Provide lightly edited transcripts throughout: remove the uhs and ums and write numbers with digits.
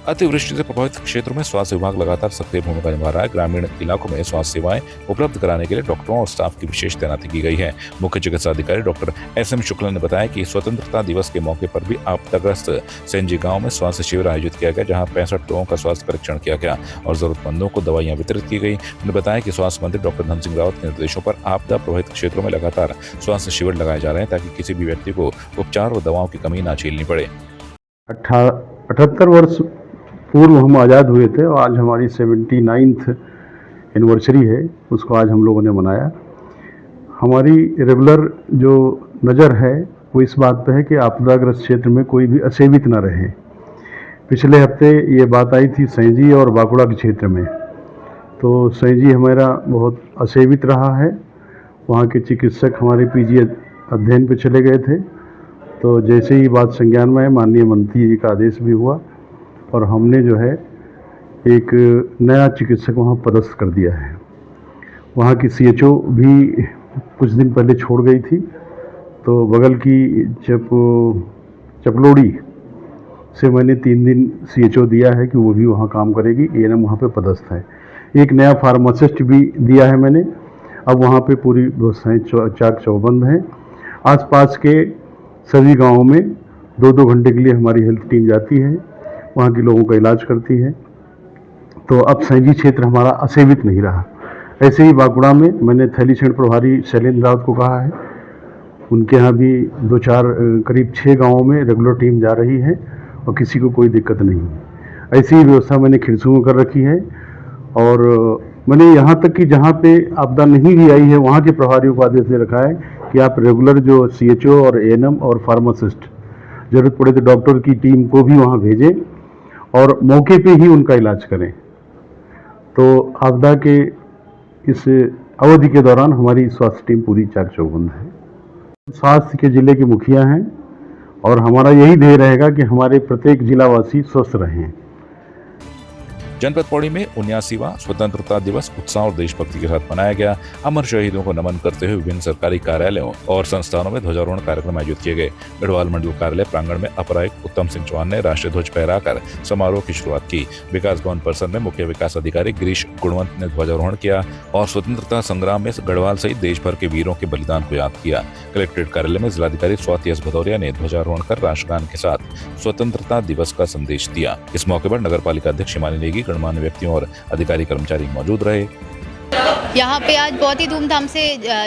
अतिवृष्टि से प्रभावित क्षेत्रों में स्वास्थ्य विभाग लगातार सक्रिय भूमिका निभा रहा है। ग्रामीण इलाकों में स्वास्थ्य सेवाएं उपलब्ध कराने के लिए डॉक्टरों और स्टाफ की विशेष तैनाती की गई है। मुख्य चिकित्सा अधिकारी डॉक्टर SM शुक्ला ने बताया कि स्वतंत्रता दिवस के मौके पर भी आपदाग्रस्त सेंजी गांव में स्वास्थ्य शिविर आयोजित किया गया, जहां 65 लोगों का स्वास्थ्य परीक्षण किया गया और जरूरतमंदों को दवाइयां वितरित की गई। उन्होंने बताया कि स्वास्थ्य मंत्री डॉक्टर धन सिंह रावत के निर्देशों पर आपदा प्रभावित क्षेत्रों में लगातार स्वास्थ्य शिविर लगाए जा रहे हैं, ताकि किसी भी व्यक्ति को उपचार और दवाओं की कमी न झेलनी पड़े। 78 वर्ष पूर्व हम आज़ाद हुए थे और आज हमारी 79th एनिवर्सरी है, उसको आज हम लोगों ने मनाया। हमारी रेगुलर जो नज़र है वो इस बात पे है कि आपदाग्रस्त क्षेत्र में कोई भी असेवित न रहे। पिछले हफ्ते ये बात आई थी सैंजी और बांकुड़ा के क्षेत्र में, तो सैंजी हमारा बहुत असेवित रहा है। वहाँ के चिकित्सक हमारे PG अध्ययन पे चले गए थे, तो जैसे ही बात संज्ञान में है माननीय मंत्री जी का आदेश भी हुआ और हमने जो है एक नया चिकित्सक वहाँ पदस्थ कर दिया है। वहाँ की CHO भी कुछ दिन पहले छोड़ गई थी, तो बगल की चपलोड़ी से मैंने 3 दिन CHO दिया है कि वो भी वहाँ काम करेगी। ANM वहाँ पे पदस्थ है। एक नया फार्मासिस्ट भी दिया है मैंने। अब वहाँ पे पूरी व्यवस्थाएँ चाक चौबंद हैं। आसपास के सभी गाँवों में 2-2 घंटे के लिए हमारी हेल्थ टीम जाती है, वहाँ के लोगों का इलाज करती है। तो अब सैंजी क्षेत्र हमारा असेवित नहीं रहा। ऐसे ही बांकुड़ा में मैंने थैली क्षेत्र प्रभारी शैलेंद्र रावत को कहा है, उनके यहाँ भी 2-4 करीब 6 गाँवों में रेगुलर टीम जा रही है और किसी को कोई दिक्कत नहीं है। ऐसी ही व्यवस्था मैंने खिरसू में कर रखी है और मैंने यहाँ तक कि जहाँ पे आपदा नहीं भी आई है वहाँ के प्रभारियों को आदेश दे रखा है कि आप रेगुलर जो CHO और ANM और फार्मासिस्ट, ज़रूरत पड़े तो डॉक्टर की टीम को भी वहाँ भेजें और मौके पे ही उनका इलाज करें। तो आपदा के इस अवधि के दौरान हमारी स्वास्थ्य टीम पूरी चाक चौबंद है। स्वास्थ्य के जिले के मुखिया हैं और हमारा यही ध्येय रहेगा कि हमारे प्रत्येक जिलावासी स्वस्थ रहें। जनपद पौड़ी में 79वां स्वतंत्रता दिवस उत्साह और देशभक्ति के साथ मनाया गया। अमर शहीदों को नमन करते हुए विभिन्न सरकारी कार्यालयों और संस्थानों में ध्वजारोहण कार्यक्रम आयोजित किए गए। गढ़वाल मंडल कार्यालय प्रांगण में अपर आयुक्त उत्तम सिंह चौहान ने राष्ट्रीय ध्वज फहराकर समारोह की शुरुआत की। विकास भवन परिसर में मुख्य विकास अधिकारी गिरीश गुणवंत ने ध्वजारोहण किया और स्वतंत्रता संग्राम में गढ़वाल सहित देश भर के वीरों के बलिदान को याद किया। कलेक्ट्रेट कार्यालय में जिलाधिकारी स्वाति एस भदौरिया ने ध्वजारोहण कर राष्ट्रगान के साथ स्वतंत्रता दिवस का संदेश दिया। इस मौके पर नगर पालिका अध्यक्ष हिमानी नेगी, गणमान्य व्यक्तियों और अधिकारी कर्मचारी मौजूद रहे। यहाँ पे आज बहुत ही धूमधाम से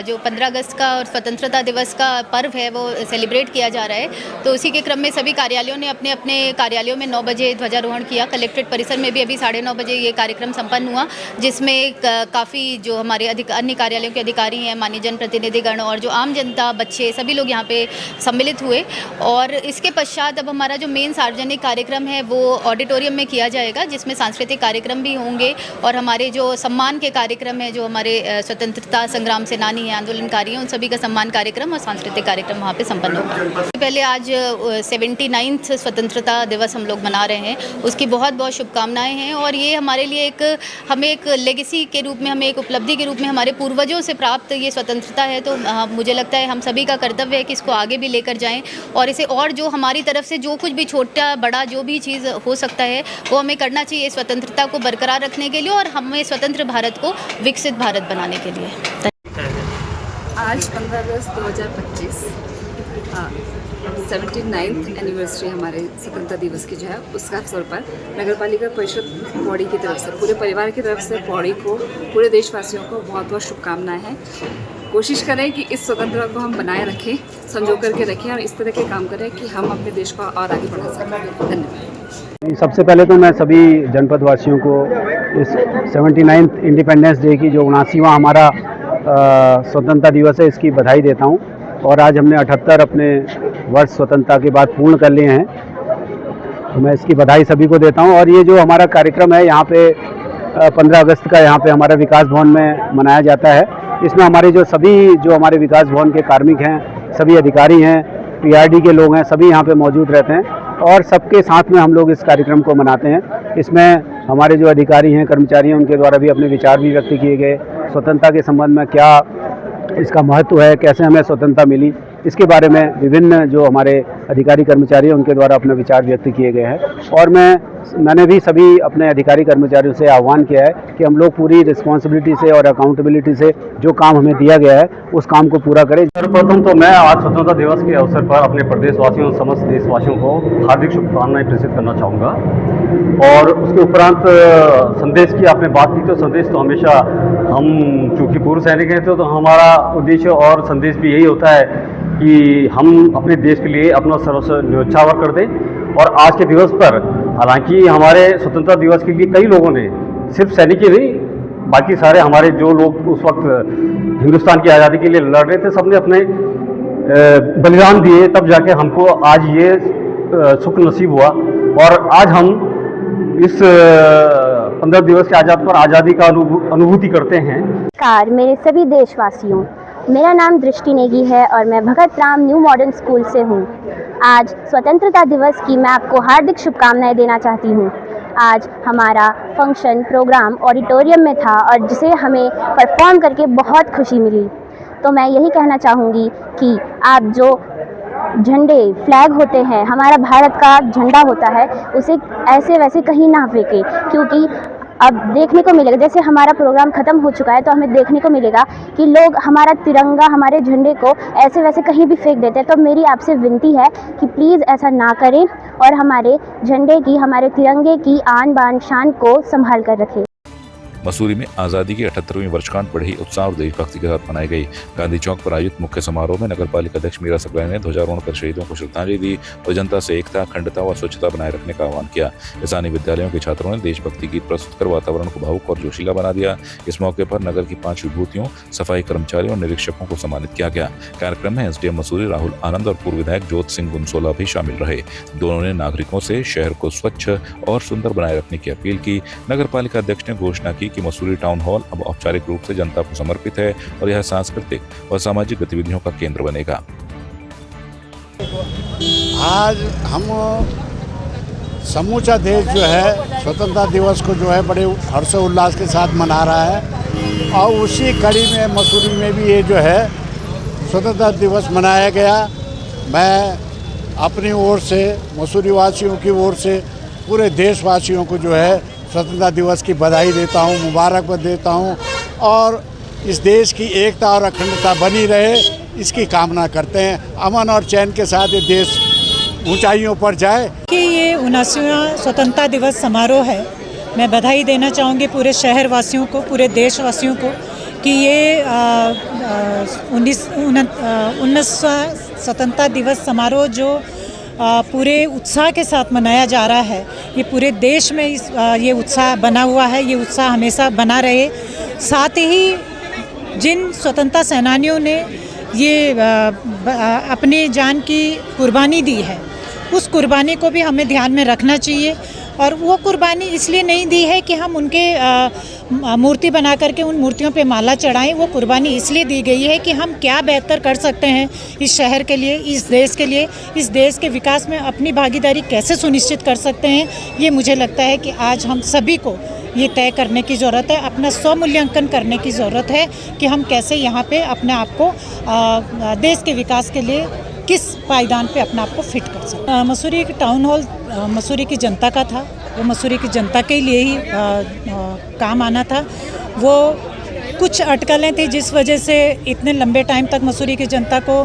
जो 15 अगस्त का और स्वतंत्रता दिवस का पर्व है वो सेलिब्रेट किया जा रहा है। तो उसी के क्रम में सभी कार्यालयों ने अपने अपने कार्यालयों में 9 बजे ध्वजारोहण किया। कलेक्ट्रेट परिसर में भी अभी 9:30 बजे ये कार्यक्रम संपन्न हुआ, जिसमें काफ़ी जो हमारे अन्य कार्यालयों के अधिकारी हैं, माननीय जनप्रतिनिधिगण और जो आम जनता, बच्चे, सभी लोग यहाँ पे सम्मिलित हुए। और इसके पश्चात अब हमारा जो मेन सार्वजनिक कार्यक्रम है वो ऑडिटोरियम में किया जाएगा, जिसमें सांस्कृतिक कार्यक्रम भी होंगे और हमारे जो सम्मान के कार्यक्रम है, जो हमारे स्वतंत्रता संग्राम सेनानी हैं, आंदोलनकारी हैं, उन सभी का सम्मान कार्यक्रम और सांस्कृतिक कार्यक्रम वहाँ पे संपन्न होगा। पहले आज 79th स्वतंत्रता दिवस हम लोग मना रहे हैं, उसकी बहुत बहुत शुभकामनाएं हैं। और ये हमारे लिए हमें एक लेगेसी के रूप में, हमें एक उपलब्धि के रूप में हमारे पूर्वजों से प्राप्त ये स्वतंत्रता है। तो मुझे लगता है हम सभी का कर्तव्य है कि इसको आगे भी लेकर जाएँ और इसे और जो हमारी तरफ से जो कुछ भी छोटा बड़ा जो भी चीज़ हो सकता है वो हमें करना चाहिए स्वतंत्रता को बरकरार रखने के लिए और हमें स्वतंत्र भारत को विकसित भारत बनाने के लिए। आज 15 अगस्त 2025 79th एनिवर्सरी हमारे स्वतंत्रता दिवस की जो है उसका अवसर पर नगर पालिका परिषद पौड़ी की तरफ से, पूरे परिवार की तरफ से पौड़ी को, पूरे देशवासियों को बहुत बहुत शुभकामनाएं हैं। कोशिश करें कि इस स्वतंत्रता को हम बनाए रखें, संजो करके रखें और इस तरह के काम करें कि हम अपने देश को और आगे बढ़ा सकें। धन्यवाद। सबसे पहले तो मैं सभी जनपद वासियों को इस 79th इंडिपेंडेंस डे की जो 79वां हमारा स्वतंत्रता दिवस है इसकी बधाई देता हूं। और आज हमने 78 अपने वर्ष स्वतंत्रता के बाद पूर्ण कर लिए हैं, तो मैं इसकी बधाई सभी को देता हूं। और ये जो हमारा कार्यक्रम है यहाँ पे 15 अगस्त का यहाँ पे हमारा विकास भवन में मनाया जाता है। इसमें हमारे जो हमारे विकास भवन के कार्मिक हैं, सभी अधिकारी हैं, PRD के लोग हैं, सभी यहाँ पे मौजूद रहते हैं और सबके साथ में हम लोग इस कार्यक्रम को मनाते हैं। इसमें हमारे जो अधिकारी हैं, कर्मचारी हैं, उनके द्वारा भी अपने विचार भी व्यक्त किए गए। स्वतंत्रता के संबंध में क्या इसका महत्व है, कैसे हमें स्वतंत्रता मिली, इसके बारे में विभिन्न जो हमारे अधिकारी कर्मचारी उनके द्वारा अपने विचार व्यक्त किए गए हैं। और मैंने भी सभी अपने अधिकारी कर्मचारियों से आह्वान किया है कि हम लोग पूरी रिस्पॉन्सिबिलिटी से और अकाउंटेबिलिटी से जो काम हमें दिया गया है उस काम को पूरा करें। सर्वप्रथम तो मैं आज स्वतंत्रता दिवस के अवसर पर अपने प्रदेशवासियों समस्त देशवासियों को हार्दिक शुभकामनाएं प्रेषित करना चाहूँगा। और उसके उपरांत संदेश की आपने बात की, तो संदेश तो हमेशा हम चूँकि पूर्व सैनिक हैं तो हमारा उद्देश्य और संदेश भी यही होता है कि हम अपने देश के लिए अपना सर्वस्व न्योछावर कर दें। और आज के दिवस पर हालांकि हमारे स्वतंत्रता दिवस के लिए कई लोगों ने, सिर्फ सैनिक ही नहीं, बाकी सारे हमारे जो लोग उस वक्त हिंदुस्तान की आज़ादी के लिए लड़ रहे थे, सबने अपने बलिदान दिए, तब जाके हमको आज ये सुख नसीब हुआ। और आज हम इस 15 दिवस के आज़ादी का अनुभूति करते हैं। नमस्कार मेरे सभी देशवासियों, मेरा नाम दृष्टि नेगी है और मैं Bhagat Ram new modern school से हूँ। आज स्वतंत्रता दिवस की मैं आपको हार्दिक शुभकामनाएं देना चाहती हूँ। आज हमारा फंक्शन प्रोग्राम ऑडिटोरियम में था और जिसे हमें परफॉर्म करके बहुत खुशी मिली। तो मैं यही कहना चाहूँगी कि आप जो झंडे फ्लैग होते हैं, हमारा भारत का झंडा होता है, उसे ऐसे वैसे कहीं ना फेंके, क्योंकि अब देखने को मिलेगा, जैसे हमारा प्रोग्राम ख़त्म हो चुका है तो हमें देखने को मिलेगा कि लोग हमारा तिरंगा, हमारे झंडे को ऐसे वैसे कहीं भी फेंक देते हैं। तो मेरी आपसे विनती है कि प्लीज़ ऐसा ना करें और हमारे झंडे की, हमारे तिरंगे की आन बान शान को संभाल कर रखें। मसूरी में आज़ादी की 78वीं वर्षगांठ बड़े ही उत्साह और देशभक्ति के साथ मनाई गई। गांधी चौक पर आयोजित मुख्य समारोह में नगर पालिका अध्यक्ष मीरा सकलानी ने ध्वजारोहण कर शहीदों को श्रद्धांजलि दी और जनता से एकता, अखंडता व स्वच्छता बनाए रखने का आह्वान किया। स्थानीय विद्यालयों के छात्रों ने देशभक्ति गीत प्रस्तुत कर वातावरण को भावुक और जोशीला बना दिया। इस मौके पर नगर की 5 विभूतियों, सफाई कर्मचारियों और निरीक्षकों को सम्मानित किया गया। कार्यक्रम में एसडीएम मसूरी राहुल आनंद और पूर्व विधायक जोत सिंह गुनसोला भी शामिल रहे। दोनों ने नागरिकों से शहर को स्वच्छ और सुंदर बनाए रखने की अपील की। नगर पालिका अध्यक्ष ने घोषणा की कि मसूरी टाउन हॉल अब औपचारिक रूप से जनता को समर्पित है और यह सांस्कृतिक और सामाजिक गतिविधियों का केंद्र बनेगा। आज हम समूचा देश जो है स्वतंत्रता दिवस को जो है बड़े हर्षोल्लास के साथ मना रहा है और उसी कड़ी में मसूरी में भी ये जो है स्वतंत्रता दिवस मनाया गया। मैं अपनी ओर से, मसूरी वासियों की ओर से पूरे देशवासियों को जो है स्वतंत्रता दिवस की बधाई देता हूँ, मुबारकबाद देता हूँ और इस देश की एकता और अखंडता बनी रहे, इसकी कामना करते हैं। अमन और चैन के साथ ये देश ऊंचाइयों पर जाए। कि ये 79वां स्वतंत्रता दिवस समारोह है। मैं बधाई देना चाहूँगी पूरे शहर वासियों को, पूरे देशवासियों को कि ये 19वां स्वतंत्रता दिवस समारोह जो पूरे उत्साह के साथ मनाया जा रहा है, ये पूरे देश में ये उत्साह बना हुआ है, ये उत्साह हमेशा बना रहे। साथ ही जिन स्वतंत्रता सेनानियों ने ये अपनी जान की कुर्बानी दी है, उस कुर्बानी को भी हमें ध्यान में रखना चाहिए। और वो कुर्बानी इसलिए नहीं दी है कि हम उनके मूर्ति बना करके उन मूर्तियों पे माला चढ़ाएं। वो कुर्बानी इसलिए दी गई है कि हम क्या बेहतर कर सकते हैं इस शहर के लिए, इस देश के लिए, इस देश के विकास में अपनी भागीदारी कैसे सुनिश्चित कर सकते हैं। ये मुझे लगता है कि आज हम सभी को ये तय करने की ज़रूरत है, अपना स्वमूल्यांकन करने की ज़रूरत है कि हम कैसे यहाँ पे अपने आप को देश के विकास के लिए किस पायदान पे अपने आप को फिट कर सकते हैं। मसूरी की टाउन हॉल मसूरी की जनता का था, वो मसूरी की जनता के लिए ही काम आना था। वो कुछ अटकलें थी जिस वजह से इतने लंबे टाइम तक मसूरी की जनता को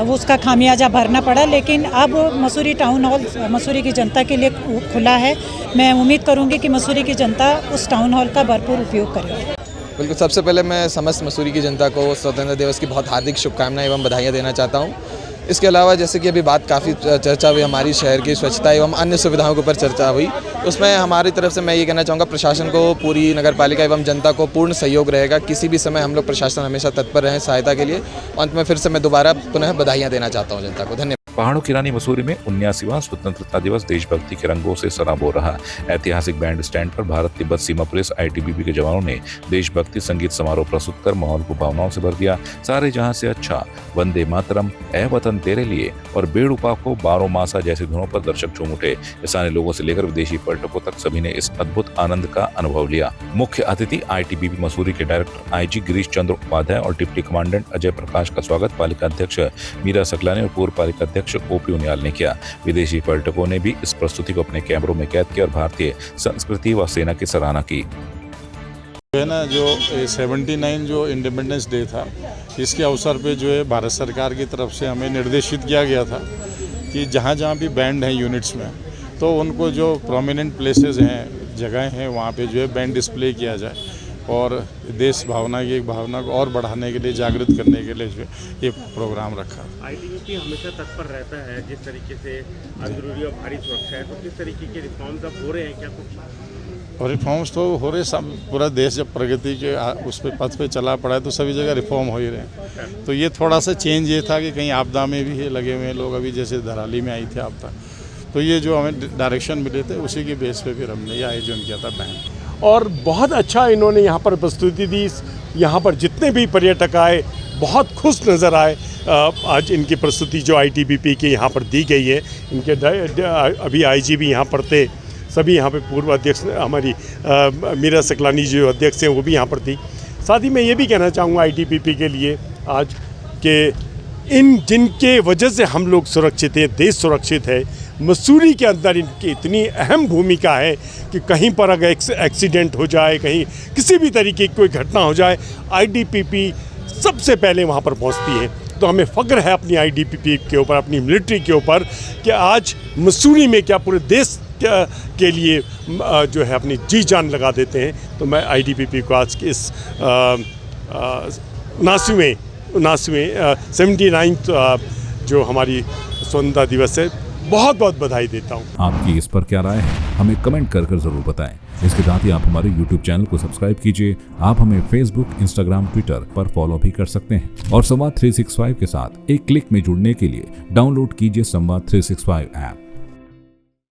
वो उसका खामियाजा भरना पड़ा, लेकिन अब मसूरी टाउन हॉल मसूरी की जनता के लिए खुला है। मैं उम्मीद करूंगी कि मसूरी की जनता उस टाउन हॉल का भरपूर उपयोग करेगी। बिल्कुल, सबसे पहले मैं समस्त मसूरी की जनता को स्वतंत्रता दिवस की बहुत हार्दिक शुभकामनाएं एवं बधाइयाँ देना चाहता हूँ। इसके अलावा जैसे कि अभी बात काफ़ी चर्चा हुई हमारी शहर की स्वच्छता एवं अन्य सुविधाओं के ऊपर चर्चा हुई, उसमें हमारी तरफ से मैं ये कहना चाहूँगा प्रशासन को, पूरी नगर पालिका एवं जनता को पूर्ण सहयोग रहेगा। किसी भी समय हम लोग प्रशासन हमेशा तत्पर रहें सहायता के लिए। अंत में फिर से मैं दोबारा पुनः बधाइयाँ देना चाहता हूँ जनता को। धन्यवाद। पहाड़ों की रानी मसूरी में 79वां स्वतंत्रता दिवस देशभक्ति के रंगों से सराबोर रहा। ऐतिहासिक बैंड स्टैंड पर भारत तिब्बत सीमा पुलिस आईटीबीपी के जवानों ने देशभक्ति संगीत समारोह प्रस्तुत कर माहौल को भावनाओं से भर दिया। सारे जहां से अच्छा, वंदे मातरम, ए वतन तेरे लिए और बेड़ुपा को, बारो मासा जैसी धुनों पर दर्शक झूम उठे। स्थानीय लोगों से लेकर विदेशी पर्यटकों तक सभी ने इस अद्भुत आनंद का अनुभव लिया। मुख्य अतिथि आईटीबीपी मसूरी के डायरेक्टर आईजी गिरीश चंद्र उपाध्याय और डिप्टी कमांडेंट अजय प्रकाश का स्वागत पालिका अध्यक्ष मीरा सकलानी और पूर्व पालिका अध्यक्ष अध्यक्ष ओपी उनियाल ने किया। विदेशी पर्यटकों ने भी इस प्रस्तुति को अपने कैमरों में कैद किया और भारतीय संस्कृति व सेना की सराहना की। है ना, जो 79 जो इंडिपेंडेंस डे था, इसके अवसर पे जो है भारत सरकार की तरफ से हमें निर्देशित किया गया था कि जहाँ जहाँ भी बैंड हैं यूनिट्स में, तो उनको जो प्रोमिनेंट प्लेसेस हैं, जगह हैं, वहाँ पे जो है बैंड डिस्प्ले किया जाए और देश भावना की एक भावना को और बढ़ाने के लिए, जागृत करने के लिए जो ये प्रोग्राम रखा। ITBP हमेशा तत्पर रहता है जिस तरीके से अंदरूनी और भारी सुरक्षा है, तो किस तरीके के रिफॉर्म्स अब हो रहे हैं क्या कुछ? और रिफॉर्म्स तो हो रहे, सब पूरा देश जब प्रगति के उस पर पथ पे चला पड़ा है तो सभी जगह रिफॉर्म हो ही रहे हैं। तो ये थोड़ा सा चेंज ये था कि कहीं आपदा में भी लगे हुए हैं लोग, अभी जैसे धराली में आई थी आपदा, तो ये जो हमें डायरेक्शन मिले थे उसी के बेस पे फिर हमने ये आयोजन किया था बैंड। और बहुत अच्छा इन्होंने यहाँ पर प्रस्तुति दी। यहाँ पर जितने भी पर्यटक आए बहुत खुश नज़र आए। आज इनकी प्रस्तुति जो ITBP के यहाँ पर दी गई है, इनके अभी IG भी यहाँ पर थे, सभी यहाँ पे पूर्व अध्यक्ष हमारी मीरा सकलानी जो अध्यक्ष हैं वो भी यहाँ पर थी। साथ ही मैं ये भी कहना चाहूँगा ITBP के लिए आज के इन जिनके वजह से हम लोग सुरक्षित हैं, देश सुरक्षित है, मसूरी के अंदर इनकी इतनी अहम भूमिका है कि कहीं पर अगर एक्सीडेंट हो जाए, कहीं किसी भी तरीके की कोई घटना हो जाए, ITBP सबसे पहले वहाँ पर पहुँचती है। तो हमें फ़ख्र है अपनी ITBP के ऊपर, अपनी मिलिट्री के ऊपर कि आज मसूरी में क्या पूरे देश के लिए जो है अपनी जी जान लगा देते हैं। तो मैं ITBP को आज के इस 79th जो हमारी स्वतंत्रता दिवस है, बहुत बहुत बधाई देता हूँ। आपकी इस पर क्या राय है, हमें कमेंट कर जरूर बताएं। इसके साथ ही आप हमारे YouTube चैनल को सब्सक्राइब कीजिए। आप हमें Facebook, Instagram, Twitter पर फॉलो भी कर सकते हैं और संवाद 365 के साथ एक क्लिक में जुड़ने के लिए डाउनलोड कीजिए संवाद 365 ऐप।